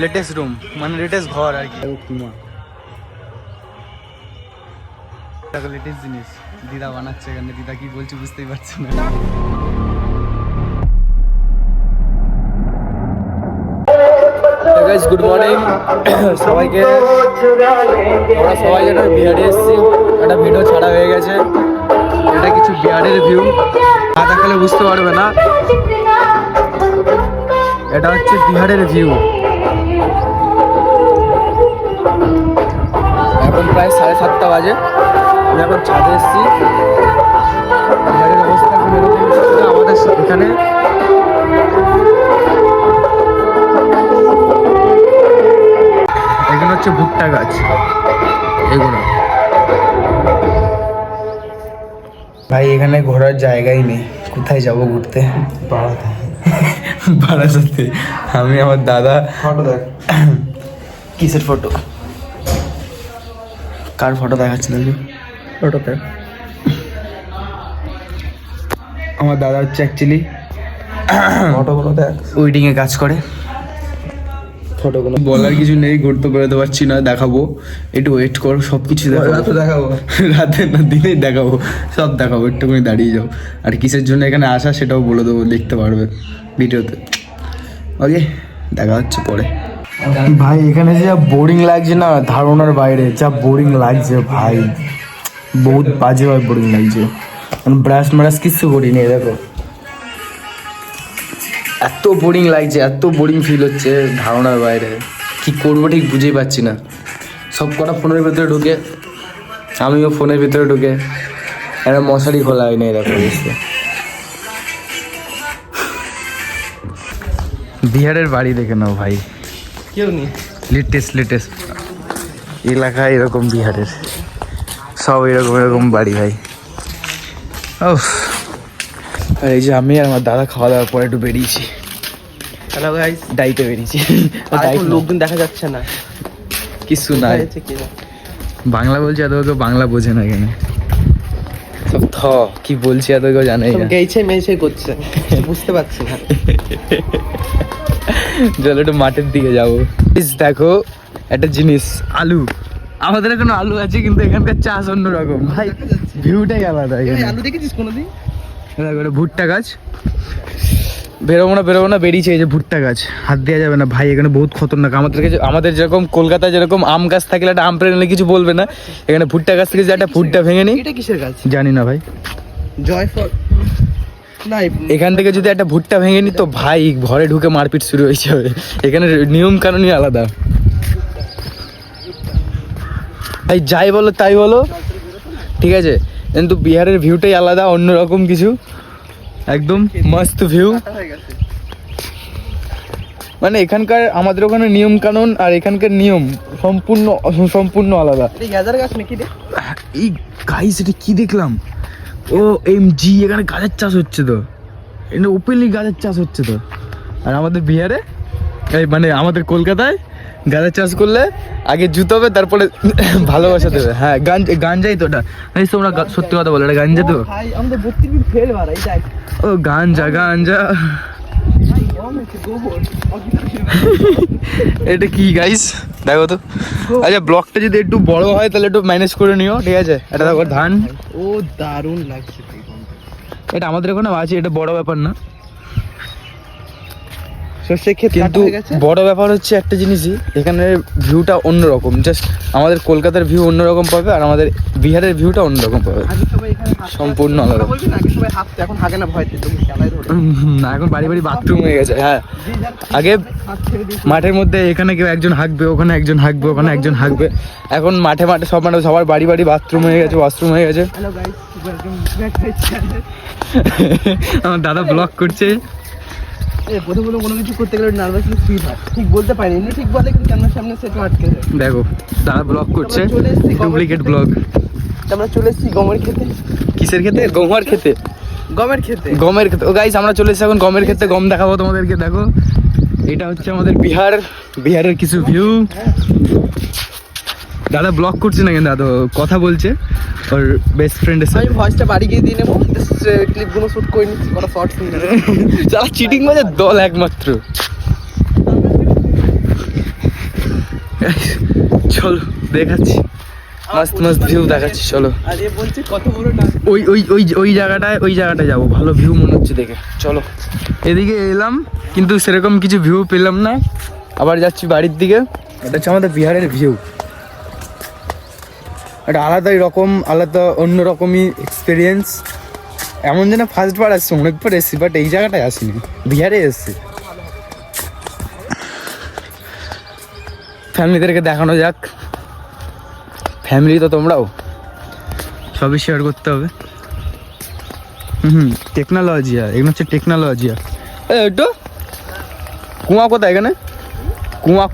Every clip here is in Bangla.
লেটেস্ট রুম মানে লেটেস্ট ঘর আর কি। লেটেস্ট জিনিস দিদা বানাচ্ছে এখানে, দিদা কি বলছে বুঝতেই পারছি না। গুড মর্নিং সবাইকে। আমরা সবাই যেটা বিহারে এসেছি, একটা ভিডিও ছাড়া হয়ে গেছে। এটা কিছু বিহারের ভিউ, না দেখালে বুঝতে পারবে না। এটা হচ্ছে বিহারের ভিউ। এখন প্রায় 7:30 বাজে, আমি এখন ছাদে এসেছি। বিহারের অবস্থা এখন এরকম ছিল আমাদের এখানে। এখানে হচ্ছে ভুট্টা গাছ, এগুলো ভাই। এখানে ঘোরার জায়গাই নেই, কোথায় যাব ঘুরতে? বারাসাতে আমি আমার দাদা। ফটো দেখ। কিসের ফটো? কার ফটো দেখাচ্ছে দেখি? ফটোতে আমার দাদা হচ্ছে অ্যাকচুয়ালি ফটোগুলো দেখ, উইডিংয়ে কাজ করে। ফটোগুলো বলার কিছু নেই, ঘুরতে বেরোতে পারছি না, দেখাবো। একটু ওয়েট করো, সব কিছু দেখাবো। রাতে না দিনেই দেখাবো, সব দেখাবো। একটুখানি দাঁড়িয়ে যাও। আর কিসের জন্য এখানে আসা সেটাও বলে দেবো, দেখতে পারবে ভিডিওতে। ওকে, দেখা হচ্ছে পরে। ভাই এখানে যা বোরিং লাগছে না, ধারণার বাইরে যা বোরিং লাগছে ভাই, বহুত বাজেভাবে বোরিং লাগছে। ব্রাশ ম্রাশ কিছু করিনি, দেখো এত বোরিং লাগছে, এত বোরিং ফিল হচ্ছে ধারণার বাইরে। কি করবো ঠিক বুঝেই পাচ্ছি না। সব কটা ফোনের ভিতরে ঢুকে, আমিও ফোনের ভিতরে ঢুকে, একটা মশারি খোলা হয়নি, দেখো। বিহারের বাড়ি দেখে নাও ভাই, কেউ নেই। লেটেস্ট এলাকা এরকম বিহারের, সব এরকম বাড়ি ভাই। আর এই যে আমি আর আমার দাদা খাওয়া দাওয়ার পরে একটু বেরিয়েছি। হ্যালো গাইস, ডাইটে বেরিয়েছি। লোকজন দেখা যাচ্ছে না, কিছু না। বাংলা বলছি, এত কেউ বাংলা বোঝে না এখানে। সব কি বলছি এত কেউ জানে না, গেইছে মেইছে করছে, বুঝতে পারছি না। চলো একটু মাঠের দিকে যাবো। দেখো একটা জিনিস, আলু। আমাদের এখানে আলু আছে, কিন্তু এখানকার চাষ অন্যরকম ভাই, ভিউটাই আলাদা। আলু দেখেছিস কোনোদিন? ভুট্টা গাছ, বেরোবো না বেরিয়েছে। এই যে ভুট্টা গাছ, হাত দেওয়া যাবে না ভাই, এখানে বহুত খতরনাক। আমাদের যেরকম কলকাতায় যেরকম আম গাছ থাকলে একটা আম পেড়ে নিলে কিছু বলবে না, এখানে ভুট্টা গাছ থেকে যে একটা ভুট্টা ভেঙে নি। এটা কিসের গাছ জানি না ভাই। জয়ফল না, এখান থেকে যদি একটা ভুট্টা ভেঙে নি তো ভাই ঘরে ঢুকে মারপিট শুরু হয়ে যাবে। এখানে নিয়ম কানুনই আলাদা ভাই, যাই বলো তাই বলো, ঠিক আছে। কিন্তু বিহারের ভিউটাই আলাদা, অন্যরকম কিছু, একদম মস্ত ভিউ। মানে এখানকার আমাদের ওখানে নিয়ম কানুন আর এখানকার নিয়ম সম্পূর্ণ আলাদা। এই গাইস, এটা কি দেখলাম? ও এমজি, এখানে গাছের চাষ হচ্ছে তো, এটা ওপেনলি গাছের চাষ হচ্ছে তো। আর আমাদের বিহারে, মানে আমাদের কলকাতায় গাঁজা চাষ করলে আগে জুতো হবে, তারপরে ভালোবাসা দেবে। হ্যাঁ, গাঞ্জাই তো ওটা। তোমরা সত্যি কথা বলো, এটা গাঞ্জা তো। ও গাঞ্জা এটা কি গাইস দেখো তো। আচ্ছা, ব্লগটা যদি একটু বড় হয় তাহলে একটু ম্যানেজ করে নিও, ঠিক আছে। এটা দেখো ধান, ও দারুণ লাগছে। এটা আমাদের এখানে আছে, এটা বড় ব্যাপার না। কিন্তু বড় ব্যাপার হচ্ছে একটা জিনিসই, এখানে ভিউটা অন্যরকম। জাস্ট আমাদের কলকাতার ভিউ অন্যরকম পাবে, আর আমাদের বিহারের ভিউটা অন্যরকম পাবে, সম্পূর্ণ আলাদা। না, এখন বাড়ি বাথরুম হয়ে গেছে। হ্যাঁ, আগে মাঠের মধ্যে এখানে কেউ একজন হাঁকবে, ওখানে একজন হাঁকবে, ওখানে একজন হাঁকবে। এখন মাঠে সব, মানে সবার বাড়ি বাথরুম হয়ে গেছে, ওয়াশরুম হয়ে গেছে। আমার দাদা ব্লগ করছে। প্রথমে কোনো কিছু করতে গেলে নার্ভাসনেস ফিল হয়, ঠিক বলতে পারিনি, এমনি ঠিক বলে কিন্তু ক্যামেরার সামনে সেটা আটকে যায়। দেখো দাদা ব্লগ করছে, ডুপ্লিকেট ব্লগ। আমরা চলে এসেছি গমের খেতে। কিসের খেতে? গমের খেতে। ও গাইস, আমরা চলে এসেছি এখন গমের খেতে। গম দেখাবো তোমাদেরকে। দেখো, এটা হচ্ছে আমাদের বিহারের কিছু ভিউ। দাদা ব্লগ করছে না, কিন্তু দাদা কথা বলছে ওর বেস্ট ফ্রেন্ডের সাথে। আমি ভয়েসটা বাড়ি গিয়ে দিয়ে নেবো, ক্লিপগুলো শুট করে নিচ্ছি, কোনো শর্টস। যারা চিটিং বাজে দল একমাত্র। চলো দেখাচ্ছি, মস্ত মস্ত ভিউ দেখাচ্ছি, চলো। আর এ বলছে কত বড় না, ওই জায়গাটায় যাবো, ভালো ভিউ মনে হচ্ছে দেখে, চলো। এদিকে এলাম কিন্তু সেরকম কিছু ভিউ পেলাম না, আবার যাচ্ছি বাড়ির দিকে। এটা হচ্ছে আমাদের বিহারের ভিউ, একটা আলাদা অন্য রকমই এক্সপিরিয়েন্স। এমন যেন ফার্স্টবার আসছি, অনেকবার এসেছি বাট এই জায়গাটায় আসিনি, বিহারে এসেছি। ফ্যামিলিদেরকে দেখানো যাক, ফ্যামিলি তো তোমরাও, সবই শেয়ার করতে হবে। টেকনোলজিয়া, এগুলো হচ্ছে টেকনোলজিয়া। একটু কুয়া কোথায় এখানে? কুয়া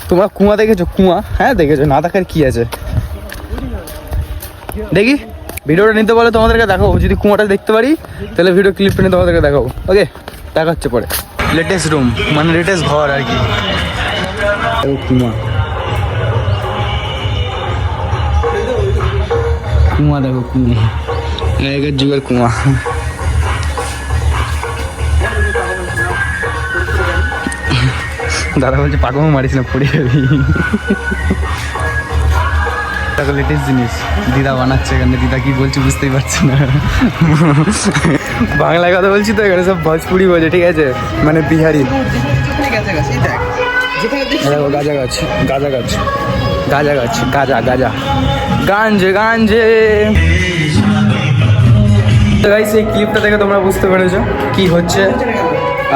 তোমরা কুয়া দেখেছো? কুয়া হ্যাঁ দেখেছো, না দেখার কি আছে। দেখি ভিডিওটা নিতে বলে তোমাদেরকে দেখাবো, যদি কুয়াটা দেখতে পারি তাহলে ভিডিও ক্লিপ নিয়ে তোমাদেরকে দেখাবো। ওকে, দেখা হচ্ছে পরে। লেটেস্ট রুম মানে লেটেস্ট ঘর আর কি। কুয়া দেখো, কুয়া আগের যুগের কুয়া। দাদা বলছে পাকামো মারিস না, পড়ে যাবি। দেখো লেটেস্ট জিনিস দিদা বানাচ্ছে এখানে, দিদা কি বলছে বুঝতেই পারছি না। বাংলায় কথা বলছি তো, এখানে সব ভোজপুরি বোঝে, ঠিক আছে, মানে বিহারি। দেখো গাঁজা গাছ, গাঞ্জে। তো গাইস এই ক্লিপটা দেখে তোমরা বুঝতে পেরেছো কি হচ্ছে।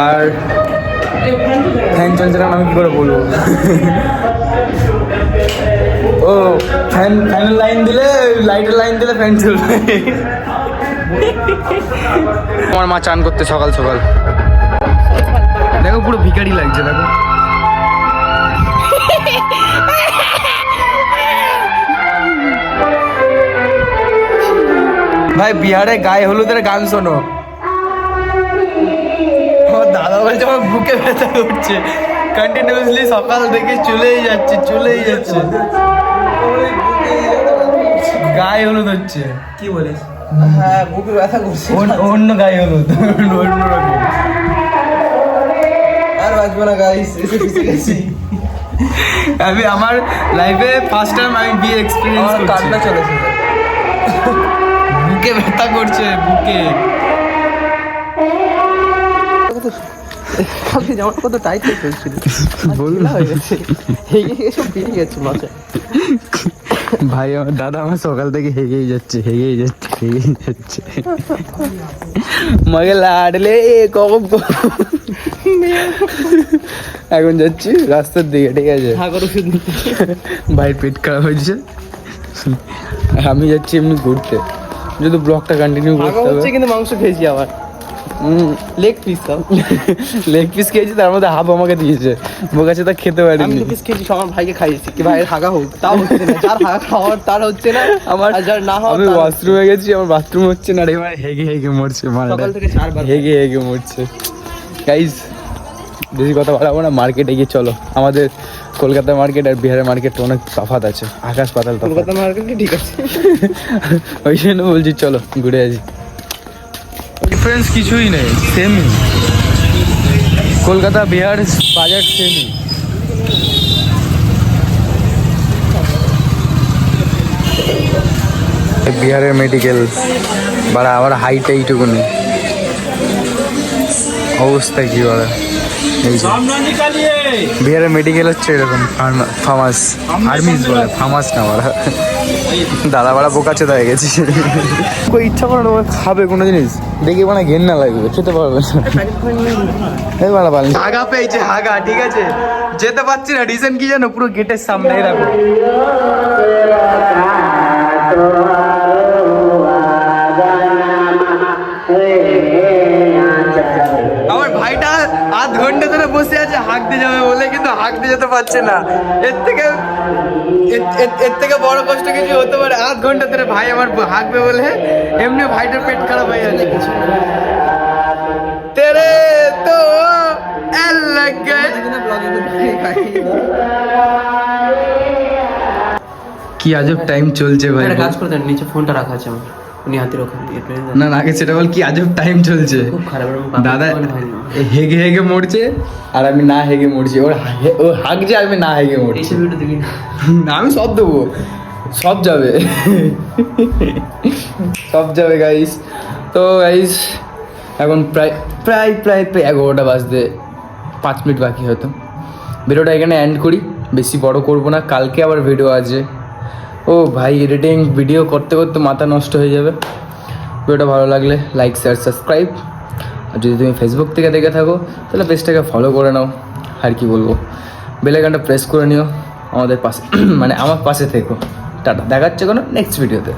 আর ফ্যান চলছে না, আমি কি করে বলবো। ও ফ্যানের লাইন দিলে, লাইটের লাইন দিলে ফ্যান চলবে। আমার মা চান করতে সকাল সকাল, দেখো পুরো ভিখারি লাগছে দেখো। ভাই বিহারে গায়ে হলুদের গান শোনো। আমার দাদা বলছে আমার বুকে ব্যথা করছে, কন্টিনিউয়াসলি সকাল থেকে চলেই যাচ্ছে। গায়ে হলুদ হচ্ছে, কি বলিস? হ্যাঁ বুকে ব্যথা করছে, অন্য গায়ে হলুদ, অন্য রকম। আর বাঁচবো না গাইস, এসে ফেসে গেছি। আমি আমার লাইফে ফার্স্ট টাইম আমি বিয়ে এক্সপিরিয়েন্স করছি। কান্না চলেছে, বুকে ব্যথা করছে, বুকে। আপনি যেমন কত টাইট হয়ে চলছিল, বলুন এসব বেরিয়ে গেছে মাথা। ভাই আমার দাদা আমার সকাল থেকে হেগেই যাচ্ছে। মাকে লাডলে কখন এখন যাচ্ছি রাস্তার দিকে, ঠিক আছে। ভাইয়ের পেট খারাপ হয়েছে, আমি যাচ্ছি এমনি ঘুরতে, যদি ব্লগটা কন্টিনিউ করতে হবে। কিন্তু মাংস খেয়েছি আবার, লেগ পিস খেয়েছি, তার মধ্যে হাফ আমাকে দিয়েছে, বোকাছে তা খেতে পারিনি। আমি পিস খেয়েছি, আমার ভাইকে খাইয়েছি, কি ভাইয়ের হাগা হোক তাও হচ্ছে না, যার হাগা খাওয়ার তার হচ্ছে না, আমার যার না হওয়ার। আমি ওয়াশরুমে গেছি, আমার বাথরুম হচ্ছে না রে ভাই, হেগে মরছে, সকাল থেকে 4 বার হেগে মরছে। গাইস বেশি কথা বলাবো না, মার্কেটে গিয়ে চলো। আমাদের কলকাতার মার্কেট আর বিহারের মার্কেট অনেক তফাৎ আছে, আকাশ পাতাল তফাৎ। কলকাতা মার্কেটে ঠিক আছে, ওই জন্য বলছি চলো ঘুরে আসি। ডিফারেন্স কিছুই নেই, সেমই। কলকাতা বিহার বাজার সেমই। বিহারের মেডিকেল বাড়া, আবার হাইট এইটুকুনি, অবস্থা কি বলে। এই যে বিহারের মেডিকেল হচ্ছে এরকম, ফার্মাস, আর্মিস বলে, ফার্মাস না বলা। দাদা বাড়া বোকাচ্ছে হয়ে গেছি। কই ইচ্ছা করে না খাবে কোনো জিনিস দেখে মানে ঘেন্না লাগবে, খেতে পারবে না। এই বাড়া পারলি হাগা পেয়েছে, হাগা, ঠিক আছে, যেতে পারছি না। রিজন কি জানো? পুরো গেটের সামনে রাখো। আমার ভাইটা আধ ঘন্টা ধরে বসে আছে হাঁকতে যাবে বলে, কিন্তু হাঁকতে যেতে পারছে না। এর থেকে বড় কষ্ট কিছু হতে পারে? আধ ঘন্টা ধরে ভাই আমার হাঁকবে বলে, এমনি ভাইটার পেট খারাপ হয়ে যাচ্ছে। তেরে তো কি আজব টাইম চলছে ভাই। কাজ করতে, নিচে ফোনটা রাখা আছে আমার। উনি হাতের ওখান দিয়ে ট্রেন না না, আগে সেটা বল, কি আজব টাইম চলছে। খুব খারাপ দাদা হেগে হেগে মরছে আর আমি না হেগে মরছি। ও হাগছে, আমি না হেগে মরছি। এইসব ভিডিও দেখি না। আমি সব দেবো, সব যাবে, সব যাবে গাইস। তো গাইস এখন প্রায় প্রায় প্রায় প্রায় 11টা বাজতে 5 মিনিট বাকি হয়তো। ভিডিওটা এখানে এন্ড করি, বেশি বড় করব না, কালকে আবার ভিডিও আছে। ও ভাই, এডিটিং ভিডিও করতে করতে মাথা নষ্ট হয়ে যাবে। ভিডিওটা ভালো লাগলে লাইক শেয়ার সাবস্ক্রাইব, আর যদি তুমি ফেসবুক থেকে দেখে থাকো তাহলে পেজটাকে ফলো করে নাও। আর কি বলবো, বেল আইকনটা প্রেস করে নিও, আমাদের পাশে মানে আমার পাশে থেকো। টাটা, দেখাচ্ছে কোনো নেক্সট ভিডিওতে।